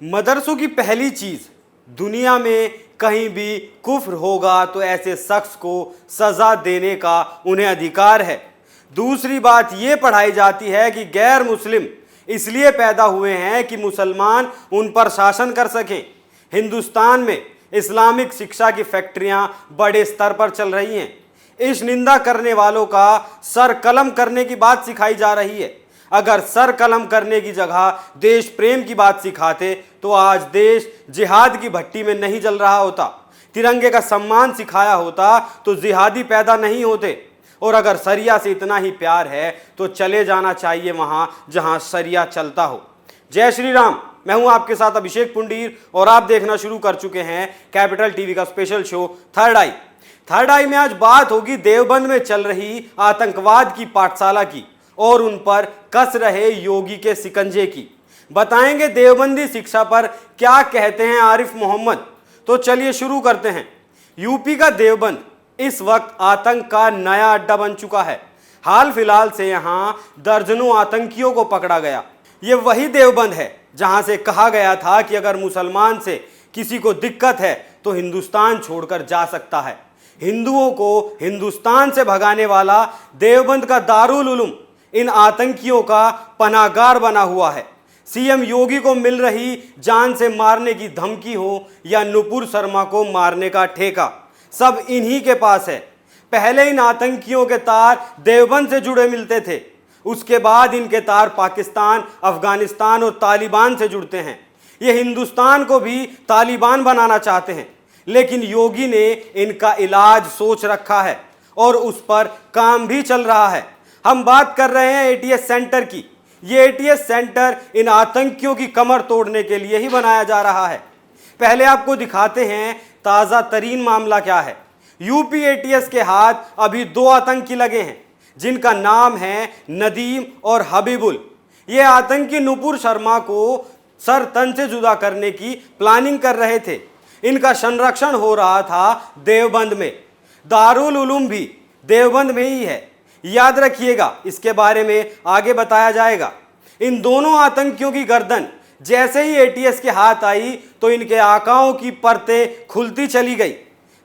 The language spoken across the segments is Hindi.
मदरसों की पहली चीज, दुनिया में कहीं भी कुफ्र होगा तो ऐसे शख्स को सजा देने का उन्हें अधिकार है। दूसरी बात ये पढ़ाई जाती है कि गैर मुस्लिम इसलिए पैदा हुए हैं कि मुसलमान उन पर शासन कर सकें। हिंदुस्तान में इस्लामिक शिक्षा की फैक्ट्रियां बड़े स्तर पर चल रही हैं। इस निंदा करने वालों का सर कलम करने की बात सिखाई जा रही है। अगर सर कलम करने की जगह देश प्रेम की बात सिखाते तो आज देश जिहाद की भट्टी में नहीं जल रहा होता। तिरंगे का सम्मान सिखाया होता तो जिहादी पैदा नहीं होते। और अगर सरिया से इतना ही प्यार है तो चले जाना चाहिए वहां जहां सरिया चलता हो। जय श्री राम। मैं हूं आपके साथ अभिषेक पुंडीर और आप देखना शुरू कर चुके हैं कैपिटल टीवी का स्पेशल शो थर्ड आई। थर्ड आई में आज बात होगी देवबंद में चल रही आतंकवाद की पाठशाला की और उन पर कस रहे योगी के सिकंजे की। बताएंगे देवबंदी शिक्षा पर क्या कहते हैं आरिफ मोहम्मद। तो चलिए शुरू करते हैं। यूपी का देवबंद इस वक्त आतंक का नया अड्डा बन चुका है। हाल फिलहाल से यहां दर्जनों आतंकियों को पकड़ा गया। ये वही देवबंद है जहां से कहा गया था कि अगर मुसलमान से किसी को दिक्कत है तो हिंदुस्तान छोड़कर जा सकता है। हिंदुओं को हिंदुस्तान से भगाने वाला देवबंद का दारुल उलूम इन आतंकियों का पनाहगार बना हुआ है। सीएम योगी को मिल रही जान से मारने की धमकी हो या नुपुर शर्मा को मारने का ठेका, सब इन्हीं के पास है। पहले इन आतंकियों के तार देवबंद से जुड़े मिलते थे, उसके बाद इनके तार पाकिस्तान, अफगानिस्तान और तालिबान से जुड़ते हैं। ये हिंदुस्तान को भी तालिबान बनाना चाहते हैं, लेकिन योगी ने इनका इलाज सोच रखा है और उस पर काम भी चल रहा है। हम बात कर रहे हैं एटीएस सेंटर की। ये एटीएस सेंटर इन आतंकियों की कमर तोड़ने के लिए ही बनाया जा रहा है। पहले आपको दिखाते हैं ताज़ा तरीन मामला क्या है। यूपी एटीएस के हाथ अभी दो आतंकी लगे हैं जिनका नाम है नदीम और हबीबुल। ये आतंकी नुपुर शर्मा को सर तन से जुदा करने की प्लानिंग कर रहे थे। इनका संरक्षण हो रहा था देवबंद में। दारुल उलूम भी देवबंद में ही है। याद रखिएगा, इसके बारे में आगे बताया जाएगा। इन दोनों आतंकियों की गर्दन जैसे ही एटीएस के हाथ आई तो इनके आकाओं की परतें खुलती चली गई।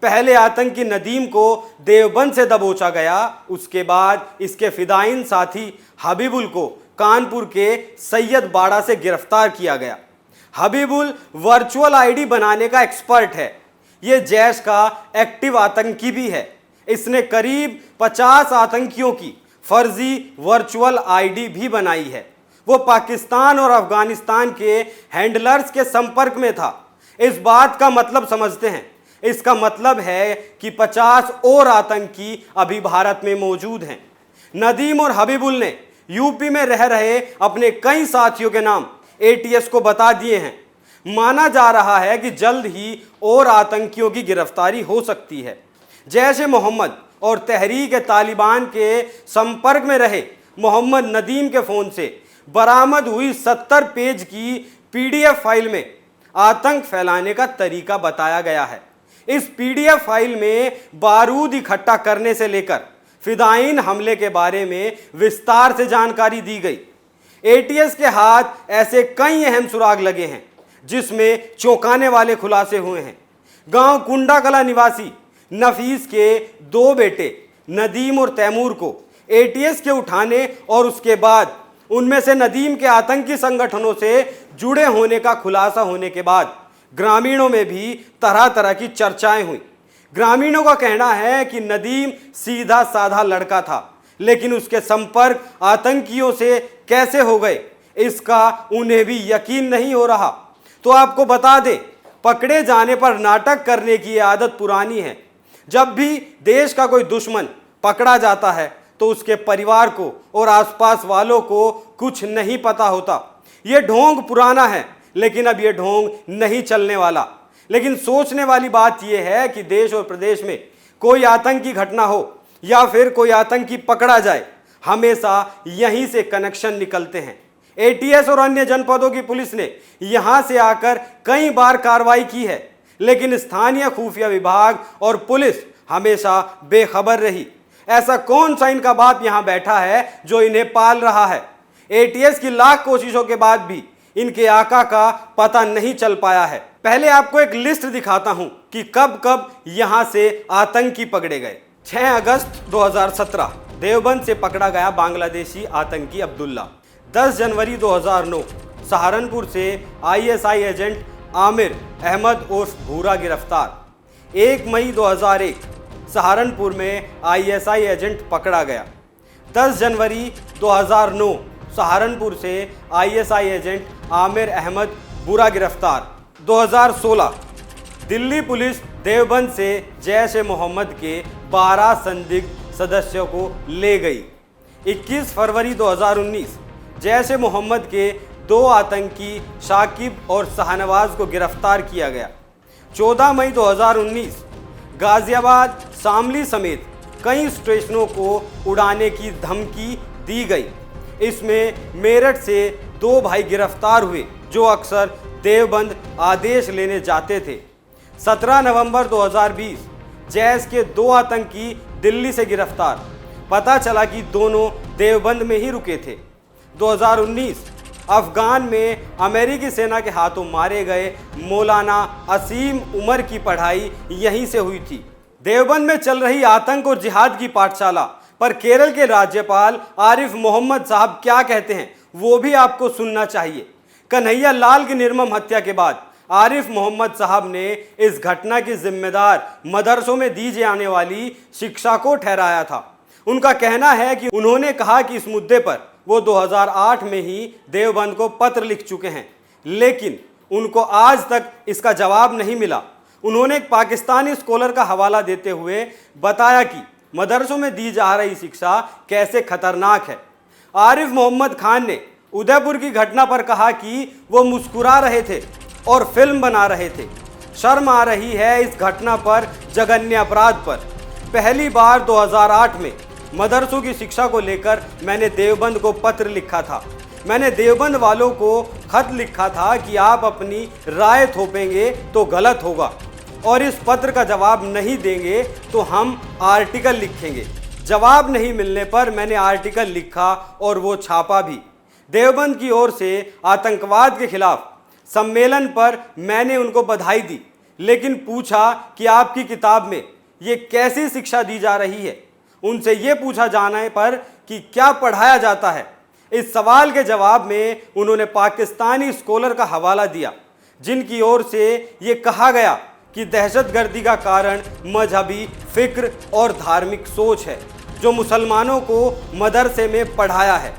पहले आतंकी नदीम को देवबंद से दबोचा गया, उसके बाद इसके फिदाइन साथी हबीबुल को कानपुर के सैयद बाड़ा से गिरफ्तार किया गया। हबीबुल वर्चुअल आईडी बनाने का एक्सपर्ट है। ये जैश का एक्टिव आतंकी भी है। इसने करीब 50 आतंकियों की फर्जी वर्चुअल आईडी भी बनाई है। वो पाकिस्तान और अफगानिस्तान के हैंडलर्स के संपर्क में था। इस बात का मतलब समझते हैं। इसका मतलब है कि 50 और आतंकी अभी भारत में मौजूद हैं। नदीम और हबीबुल ने यूपी में रह रहे अपने कई साथियों के नाम एटीएस को बता दिए हैं। माना जा रहा है कि जल्द ही और आतंकियों की गिरफ्तारी हो सकती है। जैश-ए-मोहम्मद और तहरीक-ए-तालिबान के संपर्क में रहे मोहम्मद नदीम के फ़ोन से बरामद हुई 70 पेज की पीडीएफ फाइल में आतंक फैलाने का तरीका बताया गया है। इस पीडीएफ फाइल में बारूद इकट्ठा करने से लेकर फिदाइन हमले के बारे में विस्तार से जानकारी दी गई। एटीएस के हाथ ऐसे कई अहम सुराग लगे हैं जिसमें चौंकाने वाले खुलासे हुए हैं। गांव कुंडाकला निवासी नफीस के दो बेटे नदीम और तैमूर को एटीएस के उठाने और उसके बाद उनमें से नदीम के आतंकी संगठनों से जुड़े होने का खुलासा होने के बाद ग्रामीणों में भी तरह तरह की चर्चाएं हुई। ग्रामीणों का कहना है कि नदीम सीधा साधा लड़का था, लेकिन उसके संपर्क आतंकियों से कैसे हो गए इसका उन्हें भी यकीन नहीं हो रहा। तो आपको बता दें, पकड़े जाने पर नाटक करने की आदत पुरानी है। जब भी देश का कोई दुश्मन पकड़ा जाता है तो उसके परिवार को और आसपास वालों को कुछ नहीं पता होता। ये ढोंग पुराना है, लेकिन अब ये ढोंग नहीं चलने वाला। लेकिन सोचने वाली बात यह है कि देश और प्रदेश में कोई आतंकी घटना हो या फिर कोई आतंकी पकड़ा जाए, हमेशा यहीं से कनेक्शन निकलते हैं। एटीएस और अन्य जनपदों की पुलिस ने यहां से आकर कई बार कार्रवाई की है, लेकिन स्थानीय खुफिया विभाग और पुलिस हमेशा बेखबर रही। ऐसा कौन सा इनका बाप यहां बैठा है जो इन्हें पाल रहा है? एटीएस की लाख कोशिशों के बाद भी इनके आका का पता नहीं चल पाया है। पहले आपको एक लिस्ट दिखाता हूं कि कब कब यहां से आतंकी पकड़े गए। 6 अगस्त 2017 देवबंद से पकड़ा गया बांग्लादेशी आतंकी अब्दुल्ला। 10 जनवरी 2009 सहारनपुर से आईएसआई एजेंट आमिर अहमद उर्फ भूरा गिरफ्तार। 1 मई 2001 सहारनपुर में आईएसआई एजेंट पकड़ा गया। 10 जनवरी 2009 सहारनपुर से आईएसआई एजेंट आमिर अहमद भूरा गिरफ्तार। 2016 दिल्ली पुलिस देवबंद से जैश ए मोहम्मद के 12 संदिग्ध सदस्यों को ले गई। 21 फरवरी 2019 जैश ए मोहम्मद के 2 आतंकी शाकिब और शाहनवाज को गिरफ्तार किया गया। 14 मई 2019 गाजियाबाद, शामली समेत कई स्टेशनों को उड़ाने की धमकी दी गई। इसमें मेरठ से 2 भाई गिरफ्तार हुए जो अक्सर देवबंद आदेश लेने जाते थे। 17 नवंबर 2020 जैश के 2 आतंकी दिल्ली से गिरफ्तार। पता चला कि दोनों देवबंद में ही रुके थे। 2019 अफगान में अमेरिकी सेना के हाथों मारे गए मौलाना असीम उमर की पढ़ाई यहीं से हुई थी। देवबंद में चल रही आतंक और जिहाद की पाठशाला पर केरल के राज्यपाल आरिफ मोहम्मद साहब क्या कहते हैं वो भी आपको सुनना चाहिए। कन्हैया लाल की निर्मम हत्या के बाद आरिफ मोहम्मद साहब ने इस घटना की जिम्मेदार मदरसों में दी जाने वाली शिक्षा को ठहराया था। उनका कहना है कि उन्होंने कहा कि इस मुद्दे पर वो 2008 में ही देवबंद को पत्र लिख चुके हैं, लेकिन उनको आज तक इसका जवाब नहीं मिला। उन्होंने एक पाकिस्तानी स्कॉलर का हवाला देते हुए बताया कि मदरसों में दी जा रही शिक्षा कैसे खतरनाक है। आरिफ मोहम्मद खान ने उदयपुर की घटना पर कहा कि वो मुस्कुरा रहे थे और फिल्म बना रहे थे। शर्म आ रही है इस घटना पर, जघन्य अपराध पर। पहली बार 2008 में मदरसों की शिक्षा को लेकर मैंने देवबंद को पत्र लिखा था। मैंने देवबंद वालों को खत लिखा था कि आप अपनी राय थोपेंगे तो गलत होगा और इस पत्र का जवाब नहीं देंगे तो हम आर्टिकल लिखेंगे। जवाब नहीं मिलने पर मैंने आर्टिकल लिखा और वो छापा भी। देवबंद की ओर से आतंकवाद के खिलाफ सम्मेलन पर मैंने उनको बधाई दी, लेकिन पूछा कि आपकी किताब में ये कैसी शिक्षा दी जा रही है। उनसे ये पूछा जाने पर कि क्या पढ़ाया जाता है, इस सवाल के जवाब में उन्होंने पाकिस्तानी स्कॉलर का हवाला दिया जिनकी ओर से ये कहा गया कि दहशतगर्दी का कारण मजहबी फिक्र और धार्मिक सोच है जो मुसलमानों को मदरसे में पढ़ाया है।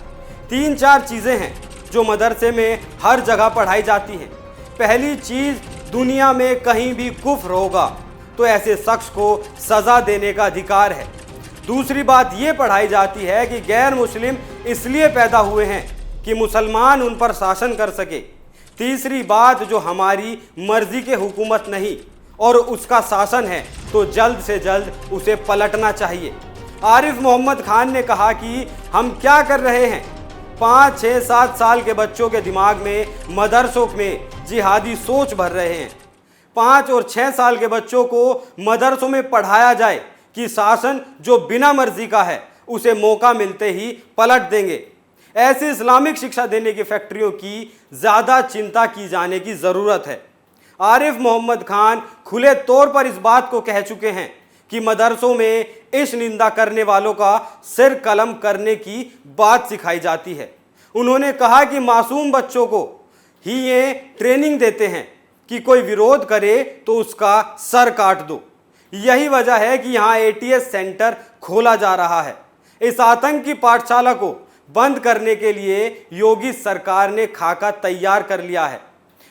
3-4 चीज़ें हैं जो मदरसे में हर जगह पढ़ाई जाती हैं। पहली चीज़, दुनिया में कहीं भी कुफ्र होगा तो ऐसे शख्स को सज़ा देने का अधिकार है। दूसरी बात ये पढ़ाई जाती है कि गैर मुस्लिम इसलिए पैदा हुए हैं कि मुसलमान उन पर शासन कर सके। तीसरी बात, जो हमारी मर्जी के हुकूमत नहीं और उसका शासन है तो जल्द से जल्द उसे पलटना चाहिए। आरिफ मोहम्मद खान ने कहा कि हम क्या कर रहे हैं, 5, 6, 7 साल के बच्चों के दिमाग में मदरसों में जिहादी सोच भर रहे हैं। 5 और 6 साल के बच्चों को मदरसों में पढ़ाया जाए कि शासन जो बिना मर्जी का है उसे मौका मिलते ही पलट देंगे। ऐसी इस्लामिक शिक्षा देने की फैक्ट्रियों की ज़्यादा चिंता की जाने की ज़रूरत है। आरिफ मोहम्मद खान खुले तौर पर इस बात को कह चुके हैं कि मदरसों में इस निंदा करने वालों का सिर कलम करने की बात सिखाई जाती है। उन्होंने कहा कि मासूम बच्चों को ही ये ट्रेनिंग देते हैं कि कोई विरोध करे तो उसका सर काट दो। यही वजह है कि यहाँ ATS सेंटर खोला जा रहा है। इस आतंक की पाठशाला को बंद करने के लिए योगी सरकार ने खाका तैयार कर लिया है।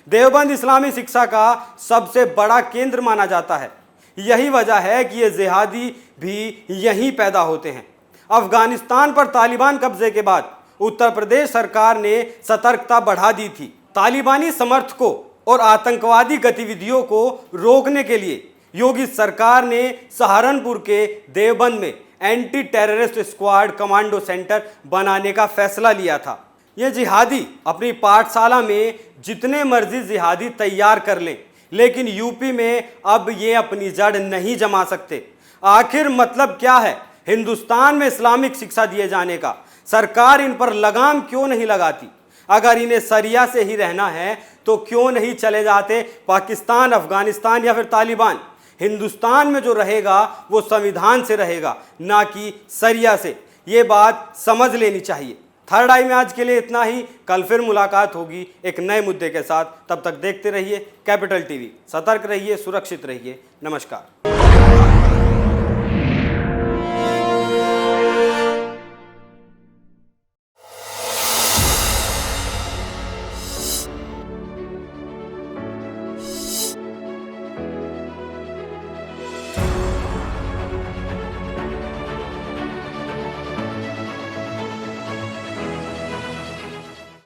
देवबंद इस्लामी शिक्षा का सबसे बड़ा केंद्र माना जाता है। यही वजह है कि ये जिहादी भी यहीं पैदा होते हैं। अफगानिस्तान पर तालिबान कब्जे के बाद उत्तर प्रदेश सरकार ने सतर्कता बढ़ा दी थी। तालिबानी समर्थकों और आतंकवादी गतिविधियों को रोकने के लिए योगी सरकार ने सहारनपुर के देवबंद में anti terrorist squad commando centre बनाने का फैसला लिया था। ये जिहादी अपनी पाठशाला में जितने मर्जी जिहादी तैयार कर लें, लेकिन यूपी में अब ये अपनी जड़ नहीं जमा सकते। आखिर मतलब क्या है हिंदुस्तान में इस्लामिक शिक्षा दिए जाने का? सरकार इन पर लगाम क्यों नहीं लगाती? अगर इन्हें सरिया से ही रहना है तो क्यों नहीं चले जाते पाकिस्तान, अफगानिस्तान या फिर तालिबान। हिंदुस्तान में जो रहेगा वो संविधान से रहेगा, ना कि सरिया से। ये बात समझ लेनी चाहिए। थर्ड आई में आज के लिए इतना ही। कल फिर मुलाकात होगी एक नए मुद्दे के साथ। तब तक देखते रहिए कैपिटल टीवी। सतर्क रहिए, सुरक्षित रहिए। नमस्कार।